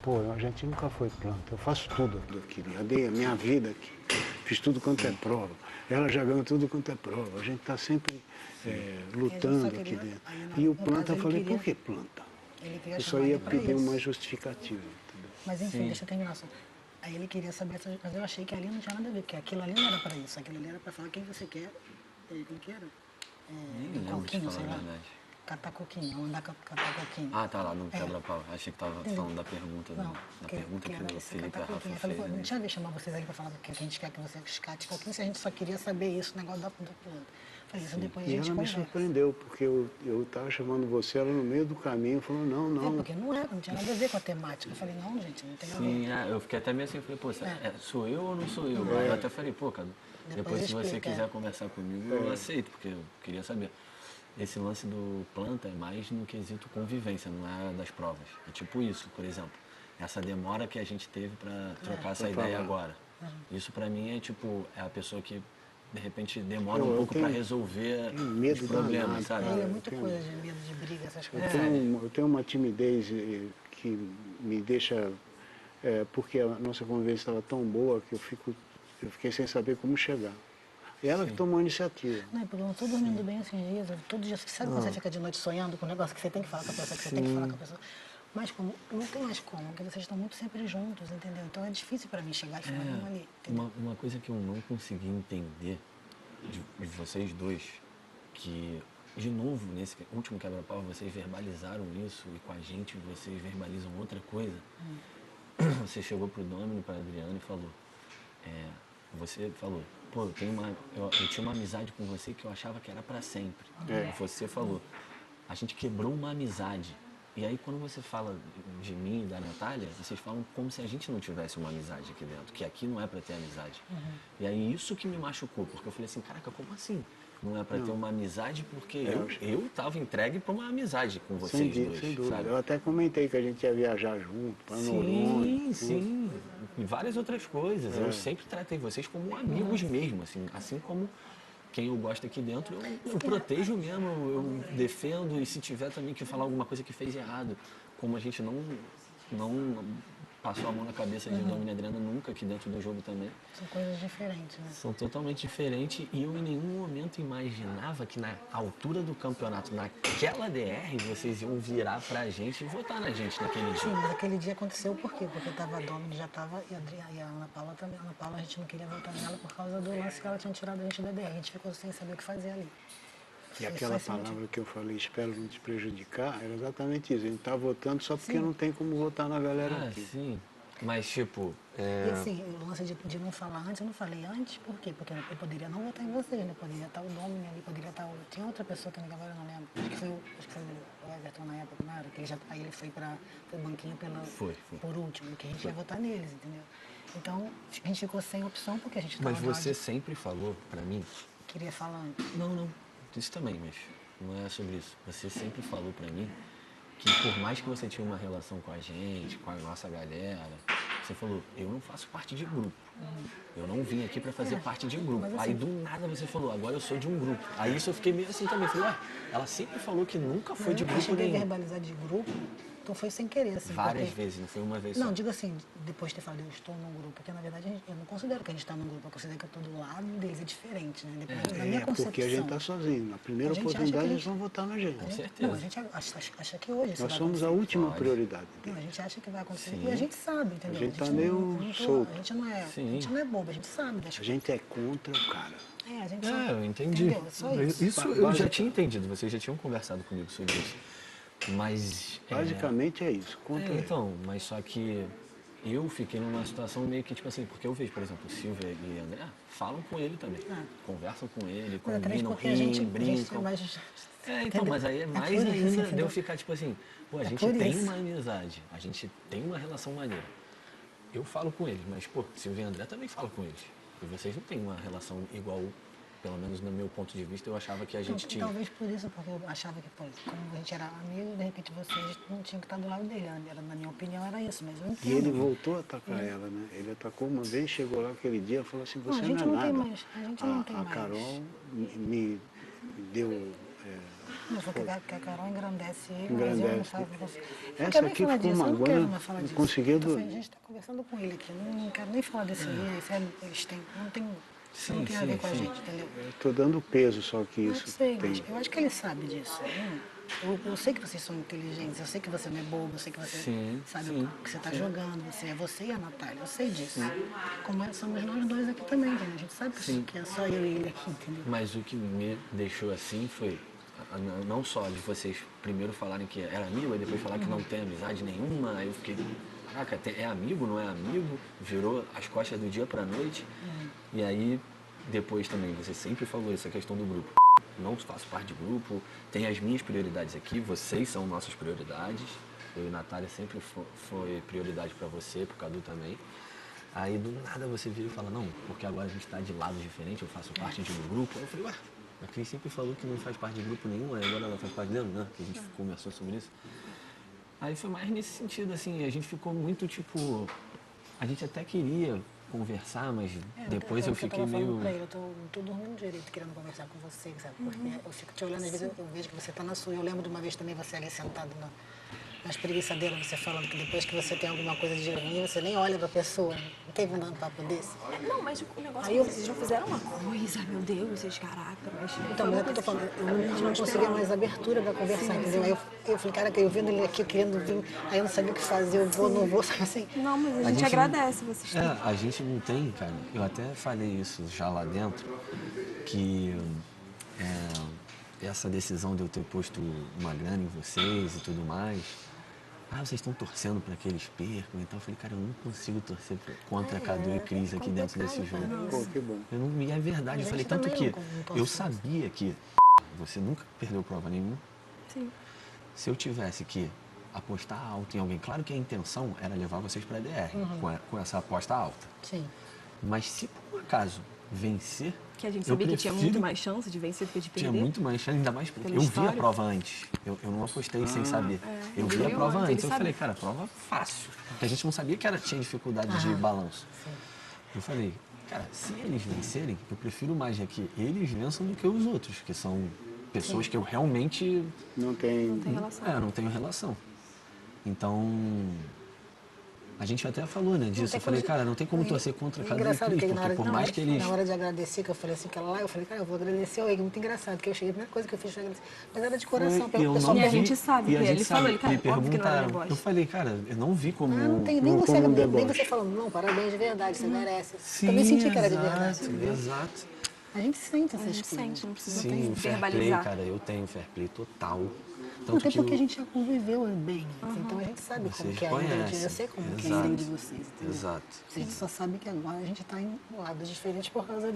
Pô, a gente nunca foi planta. Eu faço tudo aqui. Eu dei a minha vida aqui. Fiz tudo quanto é prova. Ela já ganhou tudo quanto é prova. A gente está sempre lutando aqui dentro. E o planta, eu falei, por que planta? Eu só ia pedir uma justificativa. Entendeu? Mas enfim, deixa eu terminar só. Aí ele queria saber, mas eu achei que ali não tinha nada a ver, porque aquilo ali não era para isso. Aquilo ali era para falar quem você quer. Como que era? Coquinho, sei lá. Catar coquinho, andar catar coquinho. Ah, tá lá no quebra-pau. Achei que tava falando da pergunta. Não, da pergunta que o Felipe e a Rafa fez. Falei, não tinha a ver chamar vocês aqui para falar que a gente quer que você cate coquinho, se a gente só queria saber isso, o negócio do planta. Falei, isso depois a gente ela conversa. me surpreendeu, porque eu estava chamando você, ela no meio do caminho falou, não, não. Porque não tinha nada a ver com a temática. Eu falei, não, gente, não tem nada a ver. Sim, eu fiquei até meio assim, falei, pô, sou eu ou não sou eu? Aí eu até falei, pô, cara, depois se você quiser conversar comigo, eu aceito, porque eu queria saber. Esse lance do planta é mais no quesito convivência, não é das provas. É tipo isso, por exemplo, essa demora que a gente teve para trocar essa ideia agora. Isso para mim é tipo, é a pessoa que de repente demora um pouco para resolver os problemas, sabe? Ele é muita coisa de medo de briga, essas coisas. Eu tenho uma timidez que me deixa, porque a nossa convivência estava tão boa que eu fiquei sem saber como chegar. Ela que tomou a iniciativa. Não, porque eu não estou dormindo bem esses dias. Todo dia, sabe quando você fica de noite sonhando com o negócio que você tem que falar com a pessoa, que você tem que falar com a pessoa? Mas como, não tem mais como, porque vocês estão muito sempre juntos, entendeu? Então é difícil para mim chegar e falar com ali. Uma coisa que eu não consegui entender de vocês dois, que, de novo, nesse último quebra-pau, vocês verbalizaram isso e com a gente vocês verbalizam outra coisa. Você chegou pro Domino, para Adriano e falou, você falou, pô, eu tinha uma amizade com você que eu achava que era para sempre. Você falou, a gente quebrou uma amizade. E aí quando você fala de mim e da Natália, vocês falam como se a gente não tivesse uma amizade aqui dentro, que aqui não é para ter amizade. E aí isso que me machucou, porque eu falei assim, caraca, como assim? Não é para ter uma amizade, porque eu tava entregue para uma amizade com vocês dois, sem dúvida. sabe? Eu até comentei que a gente ia viajar junto, para Noronha. Sim, e várias outras coisas. Eu sempre tratei vocês como amigos mesmo, assim como quem eu gosto aqui dentro, eu protejo mesmo, eu defendo, e se tiver também que falar alguma coisa que fez errado, como a gente não passou a mão na cabeça de Domino e Adriana nunca aqui dentro do jogo também. São coisas diferentes, né? São totalmente diferentes, e eu em nenhum momento imaginava que na altura do campeonato, naquela DR, vocês iam virar pra gente e votar na gente naquele dia. Sim, mas aquele dia aconteceu por quê? Porque tava a Domino, já tava, e a Ana Paula também. A Ana Paula a gente não queria votar nela por causa do lance que ela tinha tirado a gente da DR. A gente ficou sem saber o que fazer ali. E aquela palavra que eu falei, espero não te prejudicar, era exatamente isso. A gente está votando só porque não tem como votar na galera aqui. Sim, mas tipo... E assim, o lance de não falar antes, eu não falei antes, por quê? Porque eu poderia não votar em vocês, né? Poderia estar o Domini ali, poderia estar tinha outra pessoa que agora eu não lembro. Acho que foi o Everton na época, não era? Que aí ele foi para o banquinho por último, que a gente ia votar neles, entendeu? Então, a gente ficou sem opção porque a gente estava... Mas você sempre falou pra mim... Queria falar antes. Não. Isso também, mas não é sobre isso. Você sempre falou pra mim que por mais que você tinha uma relação com a gente, com a nossa galera, você falou, eu não faço parte de grupo. Eu não vim aqui pra fazer parte de grupo. Assim, aí do nada você falou, agora eu sou de um grupo. Aí isso eu fiquei meio assim também. Falei, ela sempre falou que nunca foi de grupo nenhum. Eu verbalizar de grupo, então foi sem querer, assim. Várias vezes, não foi uma vez só. Não, digo assim, depois de ter falado, eu estou num grupo, porque na verdade eu não considero que a gente está num grupo, eu considero que eu estou do lado deles, é diferente, né? Da minha concepção. Porque a gente está sozinho. Na primeira oportunidade eles vão votar na gente. Com certeza. Não, a gente acha que hoje nós somos a última prioridade. Não, a gente acha que vai acontecer e a gente sabe, entendeu? A gente está meio solto. A gente não é bobo, a gente sabe das coisas. A gente é contra o cara. A gente sabe. Eu entendi. Entendeu? É só isso. Isso eu já tinha entendido, vocês já tinham conversado comigo sobre isso. Mas... Basicamente é isso, contra ele. Então, mas só que eu fiquei numa situação meio que, tipo assim, porque eu vejo, por exemplo, Silvia e André falam com ele também. Conversam com ele, combinam, riem, brincam. Então, mas aí é mais ainda de eu ficar, tipo assim, pô, a gente tem uma amizade, a gente tem uma relação maneira. Eu falo com eles, mas, pô, Silvia e André também falam com eles. E vocês não têm uma relação igual, pelo menos no meu ponto de vista, eu achava que a gente tinha. Talvez por isso, porque eu achava que, como a gente era amigo, de repente vocês não tinham que estar do lado dele. Na minha opinião, era isso, mas eu entendo. E ele voltou a atacar ela, né? Ele atacou uma vez, chegou lá aquele dia e falou assim, você não é nada. A gente não tem mais. A Carol me deu Não, só que a Carol engrandece ele, mas eu não Engrandece. falo com você. Essa Não quero nem aqui falar ficou disso, eu não magoando, quero mais falar não disso. conseguia Eu tô dormir. falando, a gente está conversando com ele aqui, não quero nem falar desse aí, isso eles têm, isso não tem a ver com a gente, entendeu? Eu estou dando peso só que Eu isso sei, tem. mas eu acho que ele sabe disso. Eu sei que vocês são inteligentes, eu sei que você não é bobo, eu sei que você sabe o que você está jogando, você e a Natália, eu sei disso. Como somos nós dois aqui também, entendeu? A gente sabe que é só eu e ele aqui, entendeu? Mas o que me deixou assim foi, não só de vocês primeiro falarem que era amigo, e depois falar que não tem amizade nenhuma, aí eu fiquei, caraca, é amigo, não é amigo? Virou as costas do dia pra noite. E aí, depois também, você sempre falou essa questão do grupo. Não faço parte de grupo, tenho as minhas prioridades aqui, vocês são nossas prioridades. Eu e Natália sempre foi prioridade pra você, pro Cadu também. Aí do nada você vira e fala, não, porque agora a gente tá de lado diferente, eu faço parte de um grupo. Aí eu falei, ué, a Cris sempre falou que não faz parte de grupo nenhum, aí agora ela faz parte dele, né? Que a gente conversou sobre isso. Aí foi mais nesse sentido, assim, a gente ficou muito tipo. A gente até queria conversar, mas depois eu fiquei meio. Eu tô dormindo direito querendo conversar com você, sabe? Porque eu fico te olhando, às vezes eu vejo que você tá na sua. Eu lembro de uma vez também você ali sentado na espreguiçadeira, você falando que depois que você tem alguma coisa de ruim, você nem olha pra pessoa. Não teve um papo desse? Não, mas o negócio Aí é que vocês não fizeram uma coisa, meu Deus, vocês, caraca, mas... Então, mas é o que eu tô falando, eu não conseguia mais abertura pra conversar, entendeu? Aí eu falei, cara, eu vendo ele aqui querendo vir, aí eu não sabia o que fazer, eu vou, não vou, sabe assim? Não, mas a gente agradece vocês terem. A gente não tem, cara. Eu até falei isso já lá dentro, que essa decisão de eu ter posto uma grana em vocês e tudo mais. Vocês estão torcendo para que eles percam e tal. Eu falei, cara, eu não consigo torcer contra Cadu e Cris aqui dentro desse jogo. Pô, que bom. Eu não, e é verdade, eu falei, tanto que eu sabia que você nunca perdeu prova nenhuma. Sim. Se eu tivesse que apostar alto em alguém, claro que a intenção era levar vocês para a DR, com essa aposta alta. Sim. Mas se por um acaso vencer, Que a gente sabia que tinha muito mais chance de vencer do que de perder. tinha muito mais chance, ainda mais porque eu vi a prova antes. Eu não apostei sem saber. Eu vi a prova antes. Eu falei, cara, prova fácil. Porque a gente não sabia que tinha dificuldade de balanço. Eu falei, cara, se eles vencerem, eu prefiro mais que eles vençam do que os outros, que são pessoas que eu realmente Não tem. relação. não tenho relação. Então, a gente até falou, né, disso. Eu falei, cara, não tem como torcer contra Cadu e Engraçado Cris, que porque por mais que eles... na hora de agradecer, que eu falei assim, aquela lá, eu falei, cara, eu vou agradecer ao Igor, muito engraçado, que eu cheguei, a primeira coisa que eu fiz foi agradecer. Mas era de coração, eu pessoal não E a vi, gente sabe, e a ele gente falou, sabe, ele, cara, me óbvio que não era perguntaram. deboche. Eu falei, cara, eu não vi como... não tem nem Não você, como um nem deboche. você falando, não, parabéns de verdade, você merece. Sim, Também senti que era de verdade. Exato. A gente sente A essas gente coisas. sente, não precisa Sim, o fair play, verbalizar. cara, eu tenho fair play total. Até Tanto que porque a gente já conviveu bem, então a gente sabe como vocês que é a índole de conhecem. eu sei como que é a Exato. índole de vocês, entendeu? Exato. A gente só sabe que agora a gente está em lados diferentes por causa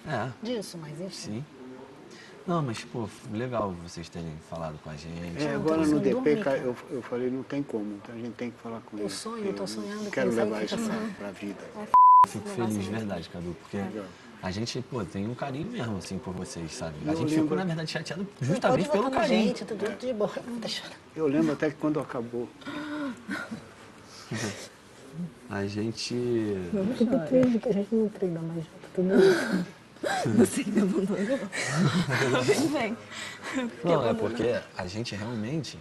É, disso, mas enfim. sim. Não, mas, pô, legal vocês terem falado com a gente. Agora pensando no em DP, dormir, cara, cara. eu falei, não tem como, então a gente tem que falar com ele. Eu tô sonhando Quero que ele levar sabe isso que pra vida. Fico feliz de verdade, Cadu, porque a gente, pô, tem um carinho mesmo, assim, por vocês, sabe? A Eu gente lembro- ficou, na verdade, chateado Pode justamente votar pelo na carinho. gente, tudo de boa. Deixa eu... Eu lembro até que quando acabou, A gente... Eu fico triste que a gente não treina mais junto, tudo. Você me abandonou. Vem. Não, é porque a gente realmente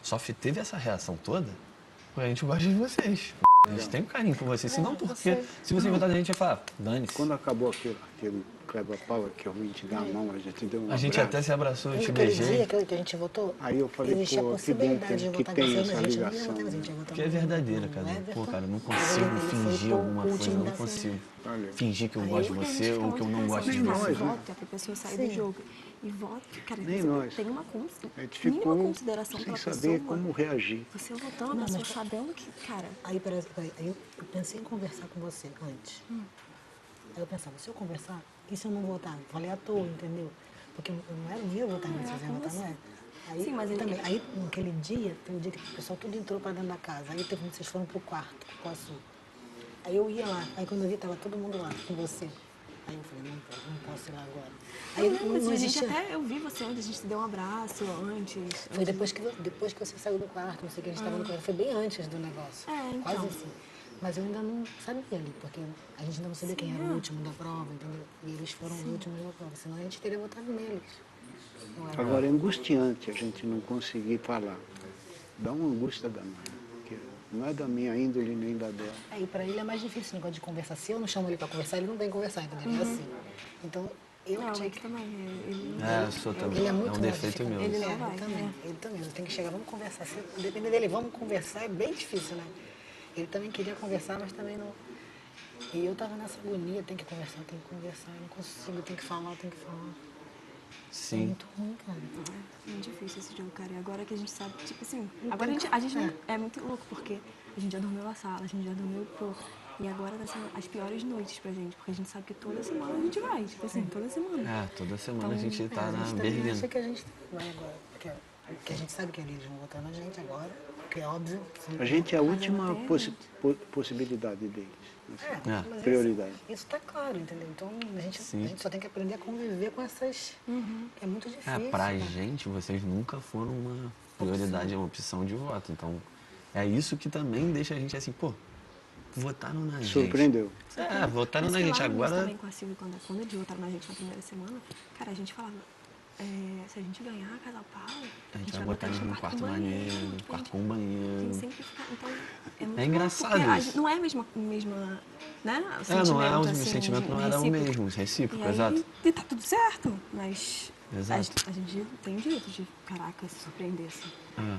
só teve essa reação toda porque a gente gosta de vocês. A gente tem um carinho por vocês, senão porque se vocês votarem a gente ia falar, dane-se. quando acabou aquele Kleber Paula, que eu vim te dar a mão, a gente deu um A gente abraço. até se abraçou, eu te Aquele beijei. dia que a gente votou, Aí eu falei, existia a pô, que bom possibilidade de que votar tem em você, essa mas a gente não ia ligação. votar, mas a gente ia votar Que é no- verdadeira, no cara. Pô, Everton. cara, eu não Ele consigo foi fingir pro alguma coisa, time eu da não consigo. Valeu. Fingir que eu gosto de Porque a gente você fica ou que eu muito não gosto de pensando, você. nós, né? Vota pra pessoa sair do jogo. E vota, cara, Nem você nós. tem uma A gente mínima ficou consideração sem pela saber pessoa. como reagir. Você votando a pessoa sabendo que, cara, Aí eu pensei em conversar com você antes. Aí eu pensava, se eu conversar, e se eu não votar? Falei à toa, entendeu? Porque eu não ia votar, mas vocês iam votar, não é? Aí, Sim, mas ele- também, aí naquele dia, tem um dia que o pessoal tudo entrou para dentro da casa. Aí teve, vocês foram pro quarto, pro azul. Aí eu ia lá, aí quando eu vi, tava todo mundo lá com você. Aí eu falei, não posso ir lá agora. Aí eu lembro, a gente existia- até, eu vi você antes, a gente se deu um abraço antes. Foi depois que você saiu do quarto, não sei o que, a gente estava no quarto. Foi bem antes do negócio. É, então. Quase assim. Mas eu ainda não sabia ali, porque a gente ainda não sabia quem era o último da prova, entendeu? E eles foram os últimos da prova, senão a gente teria votado neles. Agora é angustiante a gente não conseguir falar. Dá uma angústia danada, porque não é da minha índole nem da dela. Aí para ele é mais difícil o negócio de conversar. Se eu não chamo ele para conversar, ele não vem conversar, entendeu? É assim. Então, eu Não, tinha ele que... também. Ele não É, eu sou também. Ele É muito um mais defeito difícil. meu. Ele isso. não vai, Ele também. né? Ele também. Tem que chegar, vamos conversar. Se depender dele, vamos conversar, é bem difícil, né? Ele também queria conversar, mas também não... E eu tava nessa agonia, tem que conversar, tem que conversar, eu não consigo, tem que falar, tem que falar. É Sim. muito ruim, cara. É muito difícil esse jogo, cara. E agora que a gente sabe, tipo assim, agora a gente não, é muito louco, porque a gente já dormiu na sala, a gente já dormiu pro... E agora tá sendo as piores noites pra gente, porque a gente sabe que toda semana a gente vai, tipo assim, toda semana. É, toda semana a gente tá A na gente também berlinda. acha que a gente vai agora, porque a gente sabe que eles vão votar na gente agora, porque é óbvio. A gente é a última não tem, possibilidade deles. assim. É. Mas Prioridade. Isso tá claro, entendeu? Então a Sim. gente só tem que aprender a conviver com essas. É muito difícil. É, pra cara. gente, vocês nunca foram uma prioridade, uma opção de voto. Então, é isso que também deixa a gente assim, pô, votaram na gente. Surpreendeu. É, votaram Mas na gente. lá no início Agora, também com a Silvia, quando eles votaram na gente na primeira semana, cara, a gente falava, se a gente ganhar a Casa Paula, a gente vai botar eles eles num quarto maneiro, num quarto com banheiro. Tem sempre ficar, então, é muito É engraçado louco, porque isso. não é a mesma né? Não é, o assim, sentimento não era o recíproco. mesmo, recíproco, E aí, exato. E tá tudo certo, mas Exato. a gente tem direito de, caraca, se surpreender, assim. É.